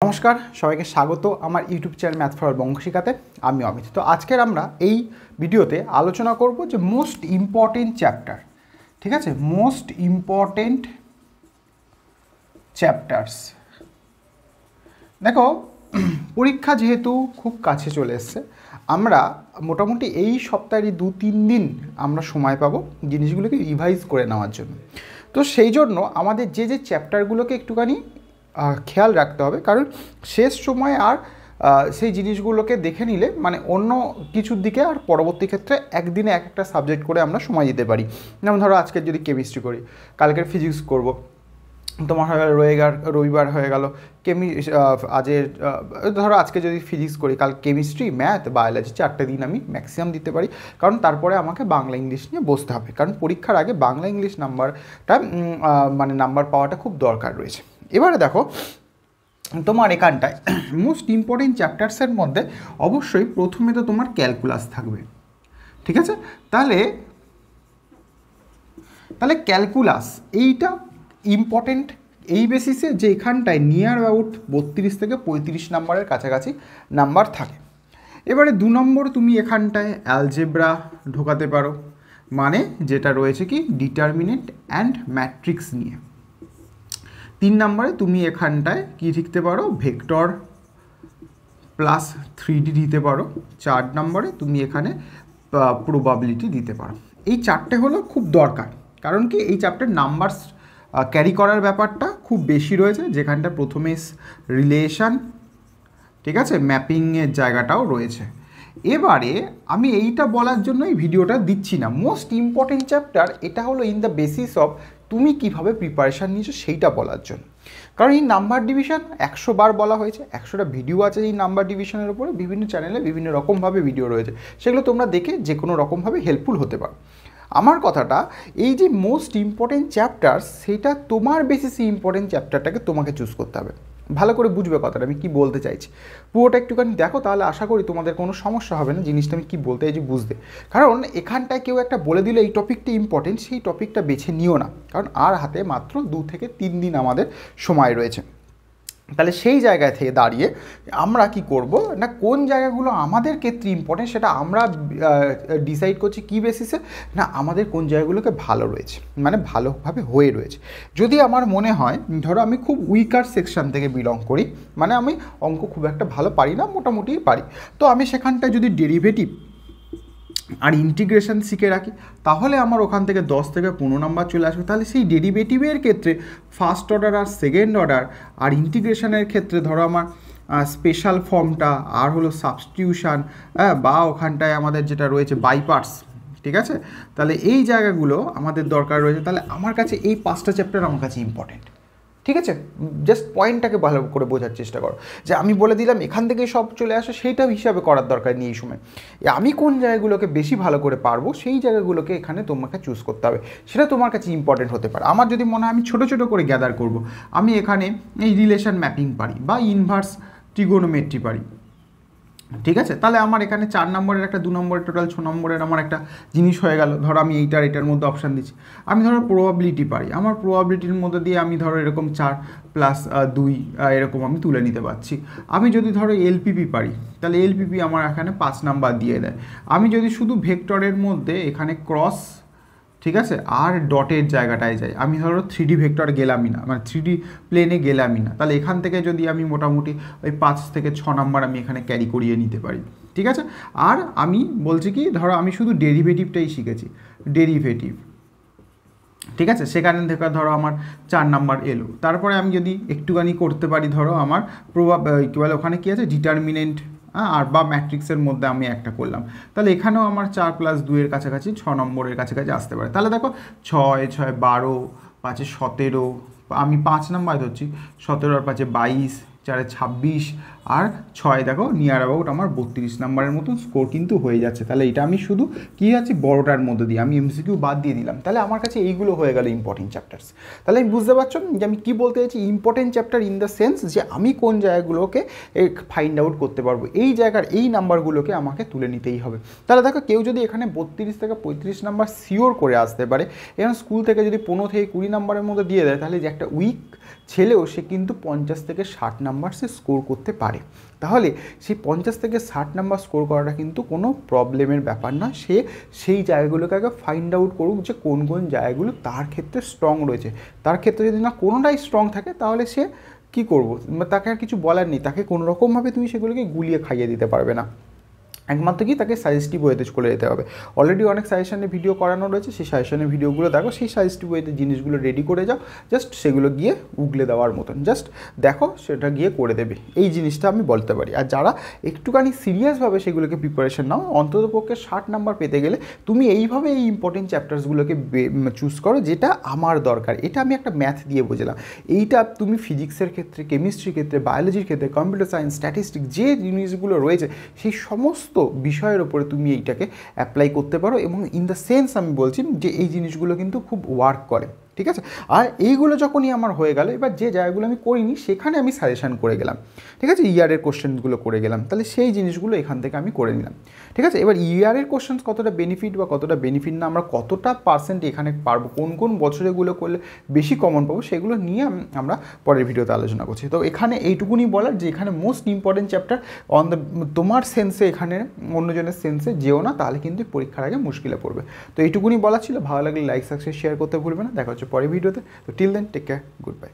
নমস্কার, সবাইকে স্বাগত আমার ইউটিউব চ্যানেল ম্যাথ ফর বঙ্গ শিখাতে। আমি অমিত। তো আজকের আমরা এই ভিডিওতে আলোচনা করব যে মোস্ট ইম্পর্টেন্ট চ্যাপ্টার, ঠিক আছে, মোস্ট ইম্পর্টেন্ট চ্যাপ্টার্স। দেখো, পরীক্ষা যেহেতু খুব কাছে চলে এসছে, আমরা মোটামুটি এই সপ্তাহেরই 2-3 দিন আমরা সময় পাবো জিনিসগুলোকে রিভাইজ করে নেওয়ার জন্য। তো সেই জন্য আমাদের যে যে চ্যাপ্টারগুলোকে একটুখানি খেয়াল রাখতে হবে, কারণ শেষ সময় আর সেই জিনিসগুলোকে দেখে নিলে মানে অন্য কিছুর দিকে আর পরবর্তী ক্ষেত্রে একদিনে এক একটা সাবজেক্ট করে আমরা সময় দিতে পারি। যেমন ধরো আজকের যদি কেমিস্ট্রি করি, কালকের ফিজিক্স করব, তোমার হয়ে গেল রবিবার হয়ে গেল আজের ধরো আজকে যদি ফিজিক্স করি, কাল কেমিস্ট্রি, ম্যাথ, বায়োলজি 4টে দিন আমি ম্যাক্সিমাম দিতে পারি। কারণ তারপরে আমাকে বাংলা ইংলিশ নিয়ে বসতে হবে, কারণ পরীক্ষার আগে বাংলা ইংলিশ নাম্বারটা মানে নাম্বার পাওয়াটা খুব দরকার রয়েছে। এবারে দেখো, তোমার এখানটায় মোস্ট ইম্পর্টেন্ট চ্যাপ্টার্সের মধ্যে অবশ্যই প্রথমে তো তোমার ক্যালকুলাস থাকবে, ঠিক আছে। তাহলে ক্যালকুলাস এইটা ইম্পর্টেন্ট এই বেসিসে যে এখানটায় নিয়ার অ্যাবাউট 32 থেকে 35 নাম্বারের কাছাকাছি নাম্বার থাকে। এবারে 2 নম্বর তুমি এখানটায় অ্যালজেব্রা ঢোকাতে পারো, মানে যেটা রয়েছে কি ডিটারমিনেন্ট অ্যান্ড ম্যাট্রিক্স নিয়ে। 3 নম্বরে তুমি এখানটায় কি লিখতে পারো, ভেক্টর প্লাস 3D দিতে পারো। 4 নম্বরে তুমি এখানে প্রবাবিলিটি দিতে পারো। এই 4টে হলো খুব দরকার, কারণ কি এই চ্যাপ্টার নাম্বার ক্যারি করার ব্যাপারটা খুব বেশি রয়েছে, যেখানটা প্রথমে রিলেশন, ঠিক আছে, ম্যাপিংয়ের জায়গাটাও রয়েছে। এবারে আমি এইটা বলার জন্য এই ভিডিওটা দিচ্ছি না, মোস্ট ইম্পর্টেন্ট চ্যাপ্টার এটা হলো ইন দ্য বেসিস অফ তুমি কিভাবে প্রিপারেশান নিয়েছো সেইটা বলার জন্য। কারণ এই নাম্বার ডিভিশন 100 বার বলা হয়েছে, 100টা ভিডিও আছে এই নাম্বার ডিভিশনের উপরে, বিভিন্ন চ্যানেলে বিভিন্ন রকমভাবে ভিডিও রয়েছে, সেগুলো তোমরা দেখে যে কোনো রকমভাবে হেল্পফুল হতে পারো। আমার কথাটা এই যে মোস্ট ইম্পর্টেন্ট চ্যাপ্টার, সেটা তোমার বেসিসে ইম্পর্টেন্ট চ্যাপ্টারটাকে তোমাকে চুজ করতে হবে। ভালো করে বুঝবে কথাটা আমি কি বলতে চাইছি, পুরোটা একটুখানি দেখো, তাহলে আশা করি তোমাদের কোনো সমস্যা হবে না জিনিসটা আমি কি বলতে চাইছি বুঝতে। কারণ এখানটায় কেউ একটা বলে দিলে এই টপিকটা ইম্পর্টেন্ট, সেই টপিকটা বেছে নিও না, কারণ আর হাতে মাত্র 2 থেকে 3 দিন আমাদের সময় রয়েছে। তাহলে সেই জায়গায় থেকে দাঁড়িয়ে আমরা কি করব না, কোন জায়গাগুলো আমাদের ক্ষেত্রে ইম্পর্টেন্ট সেটা আমরা ডিসাইড করছি কী বেসিসে না, আমাদের কোন জায়গাগুলোকে ভালো রয়েছে, মানে ভালোভাবে হয়ে রয়েছে। যদি আমার মনে হয় ধরো আমি খুব উইকার সেকশন থেকে বিলং করি, মানে আমি অঙ্ক খুব একটা ভালো পারি না, মোটামুটি পারি, তো আমি সেখানটায় যদি ডেরিভেটিভ আর ইন্টিগ্রেশন শিখে রাখি, তাহলে আমার ওখান থেকে 10 থেকে 15 নাম্বার চলে আসবে। তাহলে সেই ডেরিভেটিভের ক্ষেত্রে ফার্স্ট অর্ডার আর সেকেন্ড অর্ডার, আর ইন্টিগ্রেশনের ক্ষেত্রে ধরো আমার স্পেশাল ফর্মটা আর হলো সাবস্টিটিউশন, বা ওখানটায় আমাদের যেটা রয়েছে বাই পার্টস, ঠিক আছে। তাহলে এই জায়গাগুলো আমাদের দরকার রয়েছে। তাহলে আমার কাছে এই 5টা চ্যাপ্টার আমার কাছে ইম্পর্টেন্ট, ঠিক আছে। জাস্ট পয়েন্টটাকে ভালো করে বোঝার চেষ্টা করো, যে আমি বলে দিলাম এখান থেকে সব চলে আসে সেইটা হিসাবে করার দরকার নেই। এই সময় আমি কোন জায়গাগুলোকে বেশি ভালো করে পারবো সেই জায়গাগুলোকে এখানে তোমাকে চুজ করতে হবে, সেটা তোমার কাছে ইম্পর্টেন্ট হতে পারে। আমার যদি মনে হয় আমি ছোটো ছোটো করে গ্যাদার করব, আমি এখানে এই রিলেশন ম্যাপিং পারি বা ইনভার্স ট্রিগোনোমেট্রি পারি, ঠিক আছে, তাহলে আমার এখানে 4 নম্বরের একটা 2 নম্বরের টোটাল 6 নম্বরের আমার একটা জিনিস হয়ে গেল। ধরো আমি এটার মধ্যে অপশান দিচ্ছি, আমি ধরো প্রবাবিলিটি পারি, আমার প্রবাবিলিটির মধ্যে দিয়ে আমি ধরো এরকম 4 প্লাস 2 এরকম আমি তুলে নিতে পারছি। আমি যদি ধরো এলপিপি পারি, তাহলে এলপিপি আমার এখানে 5 নাম্বার দিয়ে দেয়। আমি যদি শুধু ভেক্টরের মধ্যে এখানে ক্রস, ঠিক আছে, আর ডটের জায়গাটায় যাই, আমি ধরো 3D ভেক্টর গেলামই না, মানে 3D প্লেনে গেলামই না, তাহলে এখান থেকে যদি আমি মোটামুটি ওই 5 থেকে 6 নাম্বার আমি এখানে ক্যারি করিয়ে নিতে পারি, ঠিক আছে। আর আমি বলছি কি, ধরো আমি শুধু ডেরিভেটিভটাই শিখেছি, ডেরিভেটিভ, ঠিক আছে, সেখানে থেকে ধরো আমার 4 নাম্বার এলো। তারপরে আমি যদি একটুখানি করতে পারি, ধরো আমার কী বলে ওখানে কী আছে, ডিটারমিনেন্ট আর বা ম্যাট্রিক্সের মধ্যে আমি একটা করলাম, তাহলে এখানেও আমার 4 + 2 এর কাছাকাছি 6 নম্বরের কাছাকাছি আসতে পারে। তাহলে দেখো 6 6 12, 5 17, আমি 5 নাম্বার ধরছি, 17 আর 5 22, 4 26, আর 6 দেখো নিয়ার অ্যাবাউট আমার 32 নাম্বারের মতো স্কোর কিন্তু হয়ে যাচ্ছে। তাহলে এটা আমি শুধু কী আছে বড়টার মধ্যে দিয়ে আমি এমসিকিউ বাদ দিয়ে দিলাম, তাহলে আমার কাছে এইগুলো হয়ে গেল ইম্পর্টেন্ট চ্যাপ্টার্স। তাহলে আমি বুঝতে পারছো যে আমি কী বলতে চাইছি, important chapter in the sense যে আমি কোন জায়গাগুলোকে ফাইন্ড আউট করতে পারবো, এই জায়গার এই নাম্বারগুলোকে আমাকে তুলে নিতেই হবে। তাহলে দেখো কেউ যদি এখানে 32 থেকে 35 নাম্বার সিওর করে আসতে পারে, এবং স্কুল থেকে যদি 15 থেকে 20 নাম্বারের মধ্যে দিয়ে দেয়, তাহলে যে একটা উইক ছেলেও সে কিন্তু 50 থেকে 60 নাম্বার নাম্বার সে স্কোর করতে পারে। তাহলে সেই 50 থেকে 60 নাম্বার স্কোর করাটা কিন্তু কোনো প্রবলেমের ব্যাপার না। সে সেই জায়গাগুলোকে আগে ফাইন্ড আউট করুক যে কোন কোন জায়গাগুলো তার ক্ষেত্রে স্ট্রং রয়েছে। তার ক্ষেত্রে যদি না কোনোটাই স্ট্রং থাকে তাহলে সে কী করবো, তাকে আর কিছু বলার নেই, তাকে কোনোরকমভাবে তুমি সেগুলোকে গুলিয়ে খাইয়ে দিতে পারবে না, একমাত্র কি তাকে সাজেস্টিভ ওয়েতে চলে যেতে হবে। অলরেডি অনেক সাজেশনের ভিডিও করানো রয়েছে, সেই সাজেশনের ভিডিওগুলো দেখো, সেই সাজেস্টিভ ওয়েতে জিনিসগুলো রেডি করে যাও, জাস্ট সেগুলো গিয়ে উগলে দেওয়ার মতন জাস্ট দেখো, সেটা গিয়ে করে দেবে, এই জিনিসটা আমি বলতে পারি। আর যারা একটুখানি সিরিয়াসভাবে সেগুলোকে প্রিপারেশন নাও, অন্ততপক্ষে 60 নাম্বার পেতে গেলে তুমি এইভাবে এই ইম্পর্টেন্ট চ্যাপ্টার্সগুলোকে চুজ করো, যেটা আমার দরকার। এটা আমি একটা ম্যাথ দিয়ে বোঝালাম, এইটা তুমি ফিজিক্সের ক্ষেত্রে, কেমিস্ট্রির ক্ষেত্রে, বায়োলজির ক্ষেত্রে, কম্পিউটার সায়েন্স, স্ট্যাটিস্টিক্স যে জিনিসগুলো রয়েছে সেই সমস্ত বিষয়ের ওপরে তুমি এইটাকে অ্যাপ্লাই করতে পারো। এবং ইন দ্য সেন্স আমি বলছি যে এই জিনিসগুলো কিন্তু খুব ওয়ার্ক করে, ঠিক আছে। আর এইগুলো যখনই আমার হয়ে গেল, এবার যে জায়গাগুলো আমি করিনি সেখানে আমি সাজেশান করে গেলাম, ঠিক আছে, ইয়ারের কোশ্চেনগুলো করে গেলাম, তাহলে সেই জিনিসগুলো এখান থেকে আমি করে নিলাম, ঠিক আছে। এবার ইয়ারের কোশ্চেন কতটা বেনিফিট বা কতটা বেনিফিট না, আমরা কতটা পার্সেন্ট এখানে পারবো, কোন কোন বছরেগুলো করলে বেশি কমন পাবো, সেগুলো নিয়ে আমরা পরের ভিডিওতে আলোচনা করছি। তো এখানে এইটুকুনি বলার যে এখানে most important chapter on the তোমার সেন্সে, এখানে অন্যজনের সেন্সে যেও না, তাহলে কিন্তু পরীক্ষার আগে মুশকিলে পড়বে। তো এইটুকুনি বলা ছিল, ভালো লাগলে লাইক, সাবস্ক্রাইব, শেয়ার করতে ভুলবে না। দেখা হচ্ছে পরের ভিডিওতে। তো till then, take care, good bye.